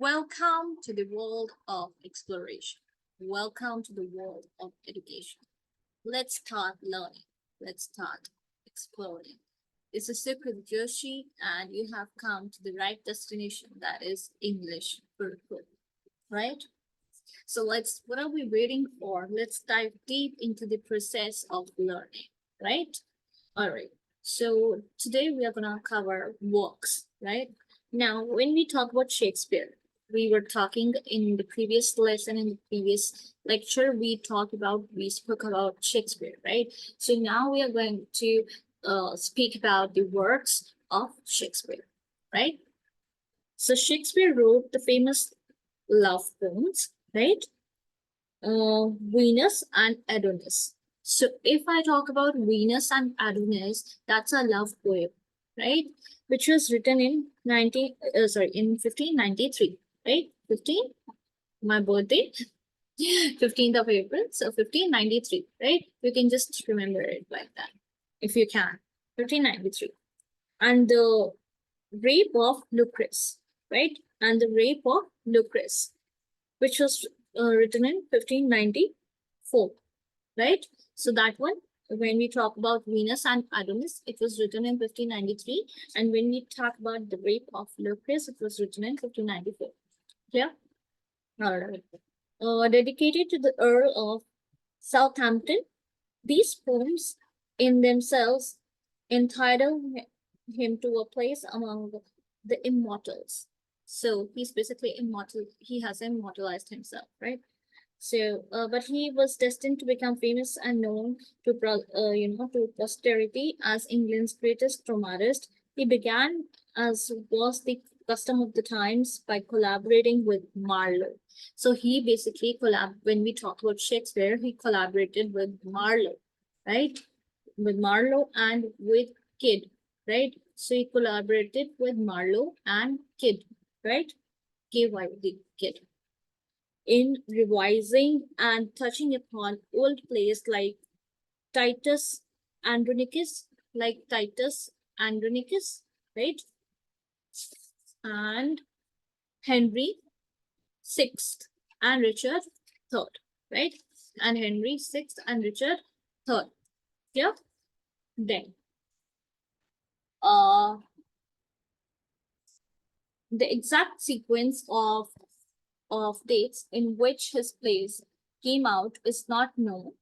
Welcome to the world of exploration. Welcome to the world of education. Let's start learning. Let's start exploring. This is Sukrit Joshi, and you have come to the right destination, that is English for good, right? So what are we waiting for? Let's dive deep into the process of learning, right? All right. So today we are going to cover works, right? Now, when we talk about Shakespeare, we were talking in the previous lesson, in the previous lecture, we spoke about Shakespeare, right? So now we are going to speak about the works of Shakespeare, right? So Shakespeare wrote the famous love poems, right? Venus and Adonis. So if I talk about Venus and Adonis, that's a love poem, right? Which was written in 1593, right? 15, my birthday, 15th of April. So 1593, right? You can just remember it like that, if you can. 1593. And the rape of Lucrece, right? And the rape of Lucrece, which was written in 1594, right? So that one, when we talk about Venus and Adonis, it was written in 1593. And when we talk about the rape of Lucrece, it was written in 1594. Clear? All right. Dedicated to the Earl of Southampton, these poems in themselves entitle him to a place among the immortals. So he's basically immortal. He has immortalized himself, right? So, but he was destined to become famous and known to, to posterity as England's greatest dramatist. He began, as was the custom of the times, by collaborating with Marlowe. So he basically when we talk about Shakespeare, he collaborated with Marlowe, right? With Marlowe and with Kidd, right? So he collaborated with Marlowe and Kidd, right? K-Y-D, Kidd, in revising and touching upon old plays Titus Andronicus, Titus Andronicus, right? And Henry VI and Richard III, right? And Henry VI and Richard III. Yeah. Then, the exact sequence of dates in which his plays came out is not known,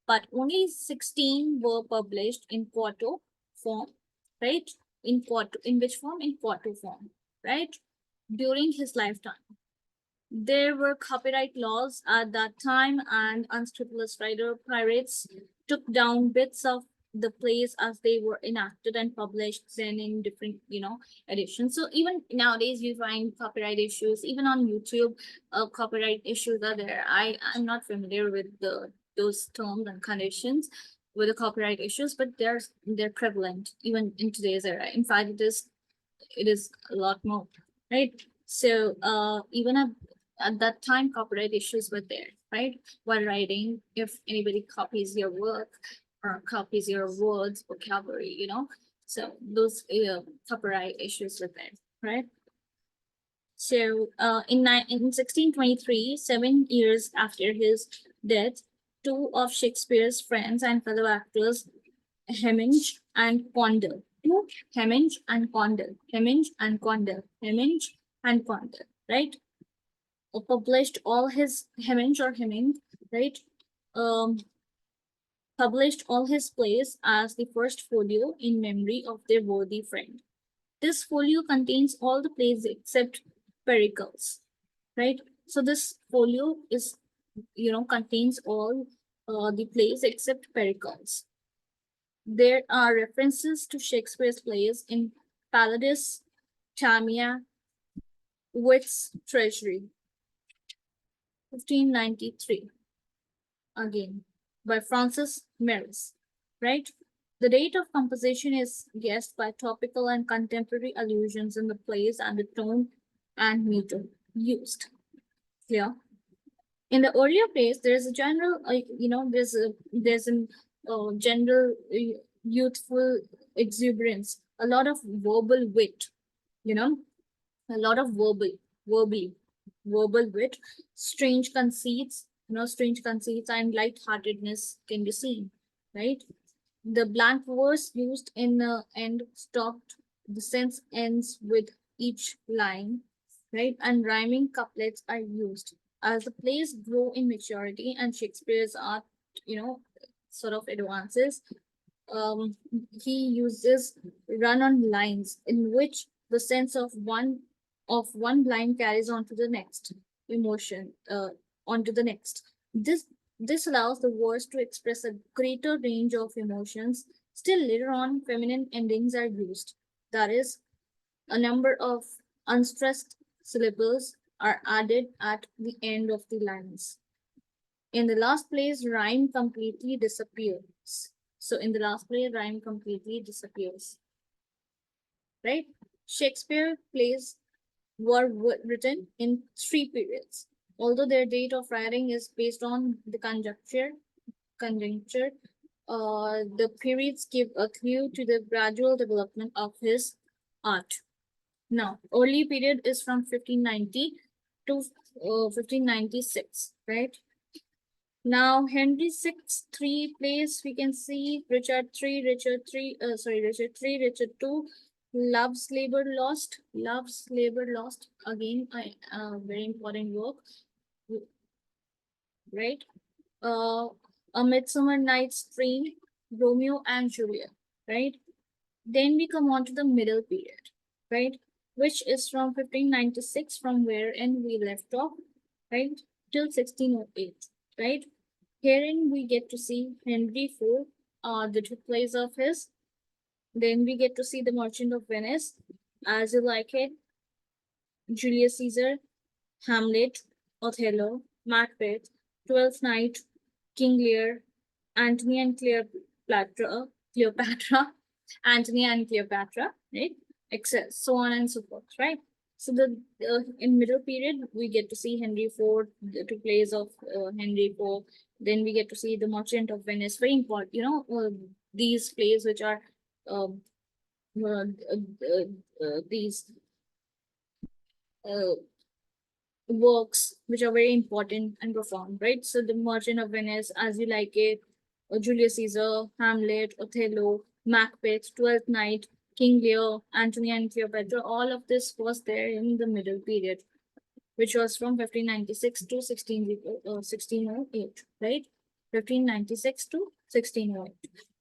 but only 16 were published in quarto form, right? In which form? In quarto form, right? During his lifetime. There were copyright laws at that time, and unscrupulous writer pirates took down bits of the plays as they were enacted and published then in different, editions. So even nowadays you find copyright issues, even on YouTube, copyright issues are there. I'm not familiar with those terms and conditions with the copyright issues, but they're prevalent even in today's era. In fact, it is a lot more, right? So even at that time, copyright issues were there, right? While writing, if anybody copies your work or copies your words, vocabulary, so those copyright issues were there, right? So in 1623, 7 years after his death, two of Shakespeare's friends and fellow actors, Hemming and Condell, Hemming and Condell, Hemming and Condell, Hemming and Condell, right? Published all his Hemming, right? Um, published all his plays as the first folio in memory of their worthy friend. This folio contains all the plays except Pericles, right? So this folio is, contains all the plays except Pericles. There are references to Shakespeare's plays in Pallady's Tamia Wit's Treasury, 1593, again, by Francis Meres, right? The date of composition is guessed by topical and contemporary allusions in the plays and the tone and meter used. Yeah. In the earlier plays, there's a general, there's a general youthful exuberance, a lot of verbal wit, a lot of verbally, verbal wit, strange conceits and lightheartedness can be seen, right? The blank verse used in the end stopped, the sense ends with each line, right? And rhyming couplets are used. As the plays grow in maturity and Shakespeare's art, you know, sort of advances, um, he uses run-on lines in which the sense of one line carries on to the next emotion, onto the next. This allows the words to express a greater range of emotions. Still, later on, feminine endings are used. That is, a number of unstressed syllables are added at the end of the lines. In the last place, rhyme completely disappears. So in the last play, rhyme completely disappears, right? Shakespeare plays were written in three periods. Although their date of writing is based on the conjuncture, the periods give a clue to the gradual development of his art. Now, early period is from 1590 to 1596, right? Now, Henry VI, three plays we can see Richard III, Richard II, Love's Labor Lost. Again, a very important work, right? Uh, A Midsummer Night's Dream, Romeo and Juliet, right? Then we come on to the middle period, right? Which is from 1596, from wherein we left off, right? Till 1608, right? Herein we get to see Henry IV, the two plays of his. Then we get to see The Merchant of Venice, As You Like It, Julius Caesar, Hamlet, Othello, Macbeth, Twelfth Night, King Lear, Antony and Cleopatra, Antony and Cleopatra, right? Etc. So on and so forth, right? So in middle period we get to see Henry IV, the two plays of Henry IV. Then we get to see The Merchant of Venice. Very important, these plays which are um, these uh, works which are very important and profound, right? So The Merchant of Venice, As You Like It, Julius Caesar, Hamlet, Othello, Macbeth, Twelfth Night, King Lear, Antony and Cleopatra, all of this was there in the middle period, which was from 1596 to 1608, right? 1596 to 1608.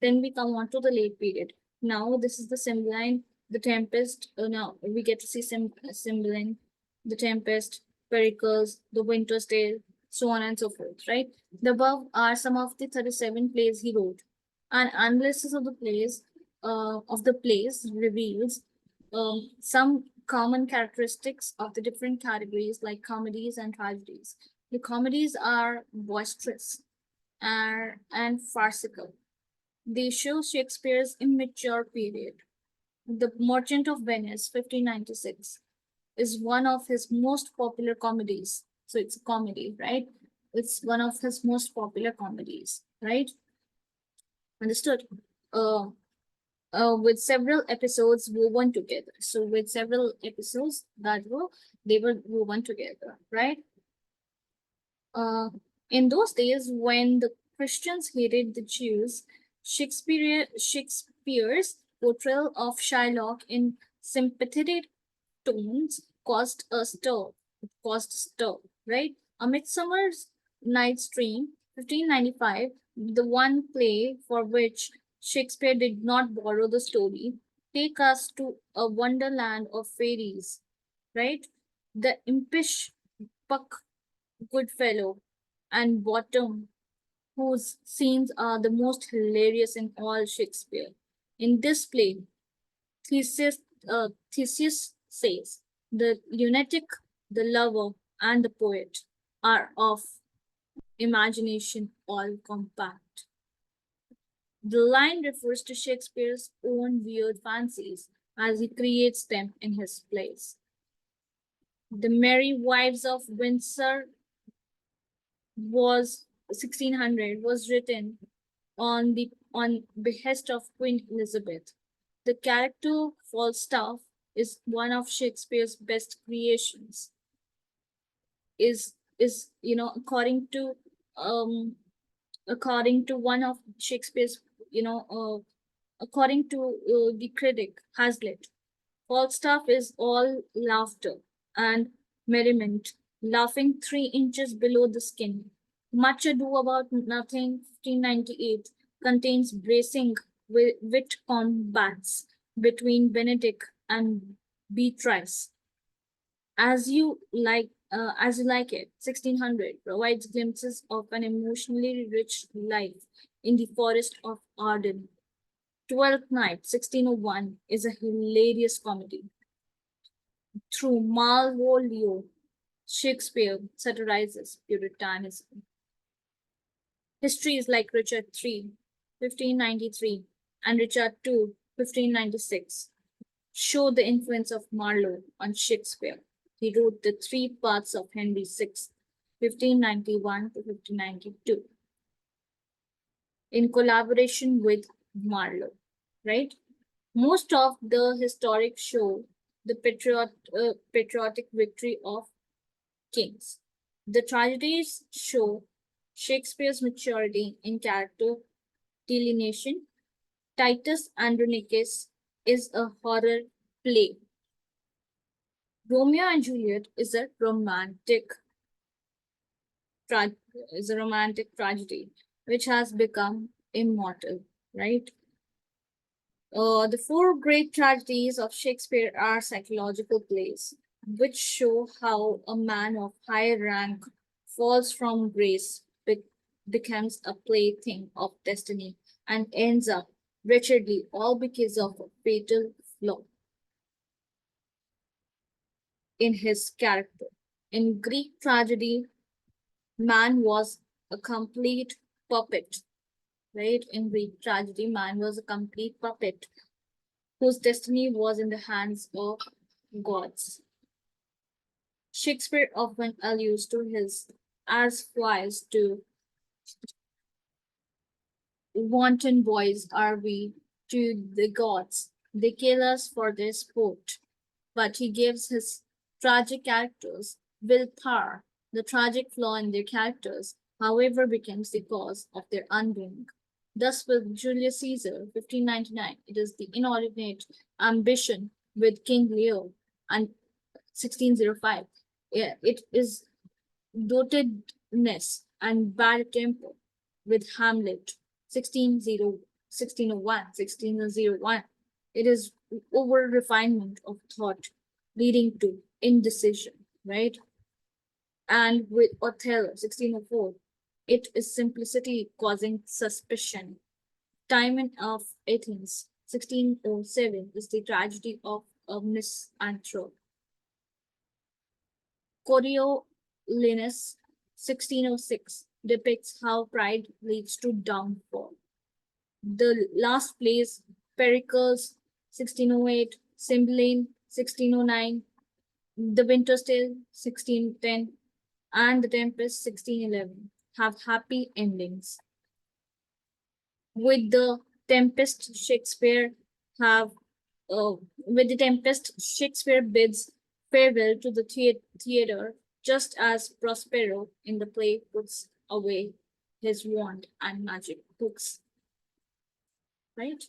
Then we come on to the late period. Now this is the Cymbeline, the Tempest. Now we get to see Cymbeline, the Tempest, Pericles, the Winter's Tale, so on and so forth, right? The above are some of the 37 plays he wrote. An analysis of the plays reveals some common characteristics of the different categories like comedies and tragedies. The comedies are boisterous and farcical. They show Shakespeare's immature period. The Merchant of Venice, 1596, is one of his most popular comedies. So it's a comedy, right? It's one of his most popular comedies, right? Understood? Uh, with several episodes woven together. So with several episodes they were woven together, right? Uh, in those days when the Christians hated the Jews, Shakespeare's portrayal of Shylock in sympathetic tones caused a stir, right? A Midsummer's Night's Dream, 1595, the one play for which Shakespeare did not borrow the story, take us to a wonderland of fairies, right? The impish Puck Goodfellow and Bottom, whose scenes are the most hilarious in all Shakespeare. In this play, Theseus, Theseus says, the lunatic, the lover, and the poet are of imagination all compact. The line refers to Shakespeare's own weird fancies as he creates them in his plays. The Merry Wives of Windsor was 1600 was written on behest of Queen Elizabeth. The character Falstaff is one of Shakespeare's best creations. is according to one of Shakespeare's, according to the critic Hazlitt, Falstaff is all laughter and merriment, laughing 3 inches below the skin. Much Ado About Nothing, 1598, contains bracing wit combats between Benedict and Beatrice. As You Like It, 1600, provides glimpses of an emotionally rich life in the forest of Arden. Twelfth Night, 1601, is a hilarious comedy. Through Malvolio, Shakespeare satirizes Puritanism. Histories like Richard III, 1593, and Richard II, 1596, show the influence of Marlowe on Shakespeare. He wrote the three parts of Henry VI, 1591 to 1592, in collaboration with Marlowe, right? Most of the historic show the patriotic victory of kings. The tragedies show Shakespeare's maturity in character delineation. Titus Andronicus is a horror play. Romeo and Juliet is a romantic tragedy which has become immortal, right? The four great tragedies of Shakespeare are psychological plays, which show how a man of high rank falls from grace, becomes a plaything of destiny, and ends up wretchedly, all because of a fatal flaw in his character. In Greek tragedy, man was a complete puppet, right? In Greek tragedy, man was a complete puppet whose destiny was in the hands of gods. Shakespeare often alludes to his as flies to wanton boys are we to the gods. They kill us for their sport. But he gives his tragic characters willpower. The tragic flaw in their characters, however, becomes the cause of their undoing. Thus, with Julius Caesar, 1599, it is the inordinate ambition with King Leo and 1605. Yeah, it is dotedness and bad temper with Hamlet, 1601. It is over refinement of thought leading to indecision, right? And with Othello, 1604, it is simplicity causing suspicion. Timon of Athens, 1607, is the tragedy of a misanthrope. Coriolanus, 1606, depicts how pride leads to downfall. The Last Plays, Pericles, 1608, Cymbeline, 1609, The Winter's Tale, 1610, and The Tempest, 1611, have happy endings. With the Tempest, have with the Tempest, Shakespeare bids farewell to the theater, just as Prospero in the play puts away his wand and magic books. Right?